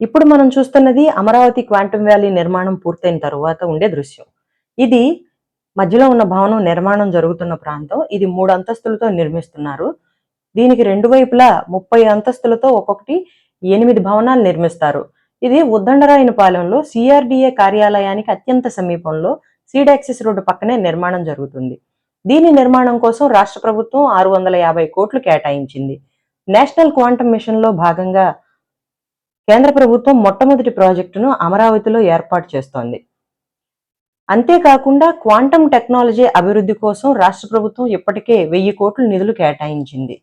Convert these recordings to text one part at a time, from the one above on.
ఇప్పుడు మనం చూస్తున్నది అమరావతి క్వాంటమ్ వ్యాలీ నిర్మాణం పూర్తయిన తరువాత ఉండే దృశ్యం. ఇది మధ్యలో ఉన్న భవనం నిర్మాణం జరుగుతున్న ప్రాంతం. ఇది 3 అంతస్తులతో నిర్మిస్తున్నారు. దీనికి 2 వైపులా 30 అంతస్తులతో ఒక్కొక్కటి 8 భవనాలు నిర్మిస్తారు. ఇది ఉద్దండరాయనపాలెంలో సిఆర్‌డిఏ కార్యాలయానికి అత్యంత సమీపంలో సీడ్ యాక్సిస్ రోడ్డు పక్కనే నిర్మాణం జరుగుతుంది. దీని నిర్మాణం కోసం రాష్ట్ర ప్రభుత్వం 650 కోట్లు కేటాయించింది. నేషనల్ క్వాంటమ్ మిషన్‌లో భాగంగా కేంద్ర ప్రభుత్వం మొట్టమొదటి ప్రాజెక్టును అమరావతిలో ఏర్పాటు చేస్తోంది. అంతేకాకుండా క్వాంటమ్ టెక్నాలజీ అభివృద్ధి కోసం రాష్ట్ర ప్రభుత్వం ఇప్పటికే 1000 కోట్ల నిధులు కేటాయించింది.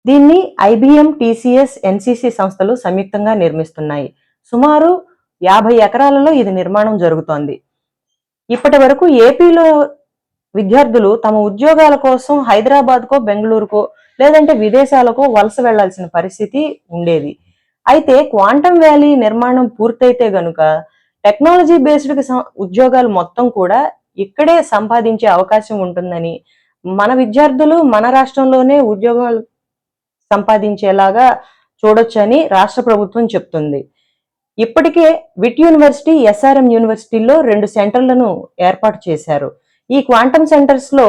దీన్ని ఐబీఎం, టీసీఎస్, ఎన్సీసీ సంస్థలు సంయుక్తంగా నిర్మిస్తున్నాయి. సుమారు 50 ఎకరాలలో ఇది నిర్మాణం జరుగుతోంది. ఇప్పటి వరకు ఏపీలో విద్యార్థులు తమ ఉద్యోగాల కోసం హైదరాబాద్కో, బెంగళూరుకో లేదంటే విదేశాలకో వలస వెళ్లాల్సిన పరిస్థితి ఉండేది. అయితే క్వాంటమ్ వ్యాలీ నిర్మాణం పూర్తయితే గనుక టెక్నాలజీ బేస్డ్ ఉద్యోగాలు మొత్తం కూడా ఇక్కడే సంపాదించే అవకాశం ఉంటుందని, మన విద్యార్థులు మన రాష్ట్రంలోనే ఉద్యోగాలు సంపాదించేలాగా చూడొచ్చని రాష్ట్ర ప్రభుత్వం చెప్తుంది. ఇప్పటికే విట్ యూనివర్సిటీ, ఎస్ఆర్ఎం యూనివర్సిటీలో 2 సెంటర్లను ఏర్పాటు చేశారు. ఈ క్వాంటమ్ సెంటర్స్ లో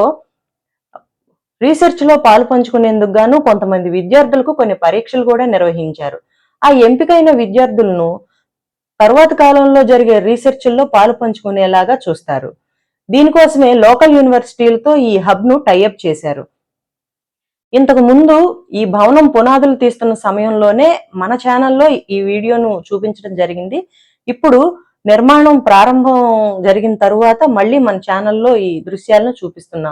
రీసెర్చ్ లో పాలు పంచుకునేందుకు గాను కొంతమంది విద్యార్థులకు కొన్ని పరీక్షలు కూడా నిర్వహించారు. ఆ ఎంపికైన విద్యార్థులను తరువాత కాలంలో జరిగే రీసెర్చ్ల్లో పాలు పంచుకునేలాగా చూస్తారు. దీనికోసమే లోకల్ యూనివర్సిటీలతో ఈ హబ్ ను టైఅప్ చేశారు. ఇంతకు ముందు ఈ భవనం పునాదులు తీస్తున్న సమయంలోనే మన ఛానల్లో ఈ వీడియోను చూపించడం జరిగింది. ఇప్పుడు నిర్మాణం ప్రారంభం జరిగిన తరువాత మళ్ళీ మన ఛానల్లో ఈ దృశ్యాలను చూపిస్తున్నాం.